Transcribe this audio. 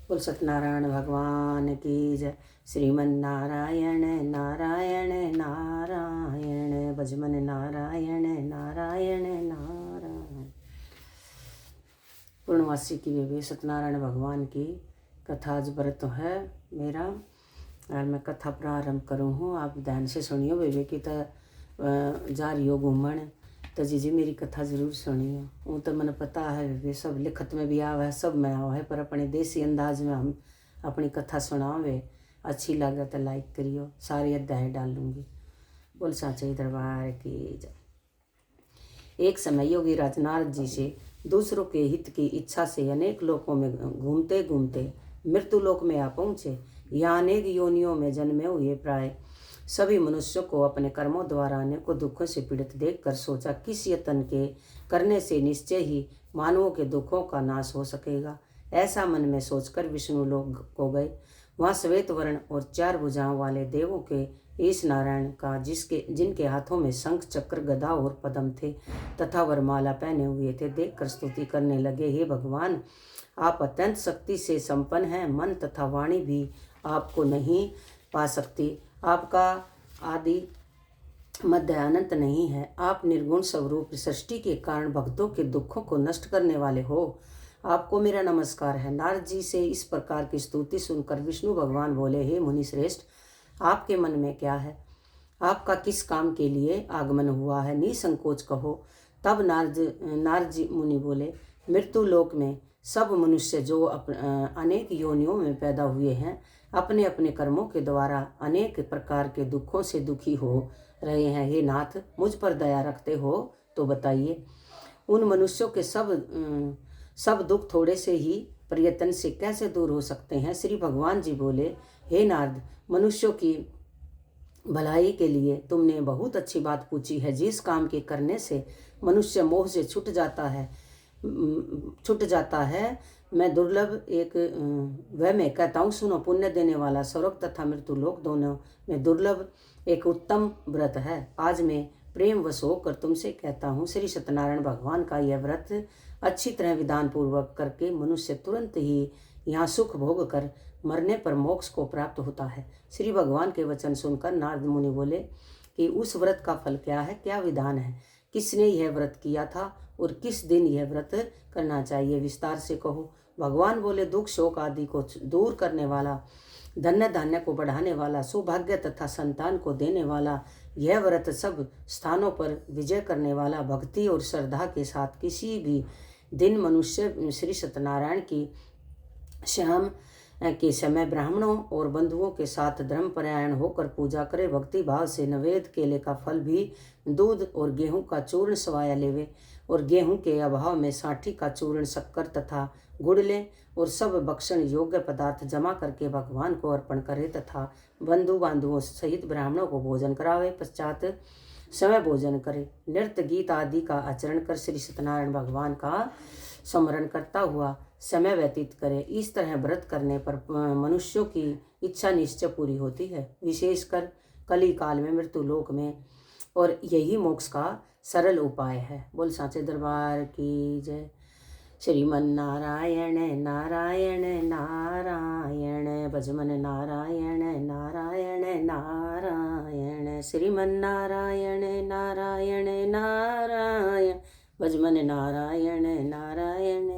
बोल सत्यनारायण भगवान की जय। श्रीमन नारायण नारायण नारायण, भजमन नारायण नारायण नारायण। पूर्णवासी की वे सत्यनारायण भगवान की कथा आज व्रत है मेरा, और मैं कथा प्रारंभ करूँ हूँ। आप ध्यान से सुनियो। वे की जा रही हो घूमन तो जी मेरी कथा जरूर सुनियो। वो तो मैंने पता है वे सब लिखत में भी आवा है, सब में आवा है, पर अपने देसी अंदाज में हम अपनी कथा सुनावे। अच्छी लगे तो लाइक करियो। सारी अध्याय डालूंगी। बोल साचे दरबार की जय। एक समय योगी राज नारद जी से दूसरों के हित की इच्छा से अनेक लोकों में घूमते घूमते मृत्यु लोक में आ पहुँचे। यहाँ अनेक योनियों में जन्मे हुए प्राय सभी मनुष्यों को अपने कर्मों द्वारा अनेकों दुखों से पीड़ित देखकर सोचा, किस यत्न के करने से निश्चय ही मानवों के दुखों का नाश हो सकेगा। ऐसा मन में सोचकर विष्णु लोक को गए। वहाँ श्वेत वर्ण और 4 भुजाओं वाले देवों के ईश नारायण का जिनके हाथों में शंख चक्र गदा और पद्म थे तथा वरमाला पहने हुए थे, देखकर स्तुति करने लगे। हे भगवान, आप अत्यंत शक्ति से संपन्न हैं। मन तथा वाणी भी आपको नहीं पा सकती। आपका आदि मध्य अनंत नहीं है। आप निर्गुण स्वरूप सृष्टि के कारण भक्तों के दुखों को नष्ट करने वाले हो। आपको मेरा नमस्कार है। नारद जी से इस प्रकार की स्तुति सुनकर विष्णु भगवान बोले, हे मुनि श्रेष्ठ, आपके मन में क्या है? आपका किस काम के लिए आगमन हुआ है? निसंकोच कहो। तब नारद जी मुनि बोले, मृत्यु लोक में सब मनुष्य जो अनेक योनियों में पैदा हुए हैं, अपने अपने कर्मों के द्वारा अनेक प्रकार के दुखों से दुखी हो रहे हैं। हे नाथ, मुझ पर दया रखते हो तो बताइए, उन मनुष्यों के सब दुख थोड़े से ही प्रयत्न से कैसे दूर हो सकते हैं? श्री भगवान जी बोले, हे नारद, मनुष्यों की भलाई के लिए तुमने बहुत अच्छी बात पूछी है। जिस काम के करने से मनुष्य मोह से छूट जाता है, मैं दुर्लभ वह मैं कहता हूँ, सुनो। पुण्य देने वाला स्वर्ग तथा मृत्यु लोक दोनों में दुर्लभ एक उत्तम व्रत है। आज मैं प्रेम वश होकर तुमसे कहता हूँ, श्री सत्यनारायण भगवान का यह व्रत अच्छी तरह विधान पूर्वक करके मनुष्य तुरंत ही यहाँ सुख भोग कर मरने पर मोक्ष को प्राप्त होता है। श्री भगवान के वचन सुनकर नारद मुनि बोले कि उस व्रत का फल क्या है, क्या विधान है, किसने यह व्रत किया था और किस दिन यह व्रत करना चाहिए, विस्तार से कहो। भगवान बोले, दुख शोक आदि को दूर करने वाला, धन्य धान्य को बढ़ाने वाला, सौभाग्य तथा संतान को देने वाला यह व्रत सब स्थानों पर विजय करने वाला, भक्ति और श्रद्धा के साथ किसी भी दिन मनुष्य श्री सत्यनारायण की शाम के समय ब्राह्मणों और बंधुओं के साथ धर्मपरायण होकर पूजा करे। भक्ति भाव से नवेद केले का फल भी दूध और गेहूं का चूर्ण सवाया लेवे, और गेहूं के अभाव में साठी का चूर्ण, शक्कर तथा गुड़ ले, और सब भक्षण योग्य पदार्थ जमा करके भगवान को अर्पण करे तथा बंधु बांधुओं सहित ब्राह्मणों को भोजन करावे। पश्चात समय भोजन करे। नृत्य गीत आदि का आचरण कर श्री सत्यनारायण भगवान का स्मरण करता हुआ समय व्यतीत करे। इस तरह व्रत करने पर मनुष्यों की इच्छा निश्चय पूरी होती है, विशेषकर कली काल में मृत्यु लोक में, और यही मोक्ष का सरल उपाय है। बोल साचे दरबार की जय। श्रीमन नारायण नारायण नारायण, भजमन नारायण नारायण नारायण, श्रीमन नारायण नारायण नारायण, भजमन नारायण नारायण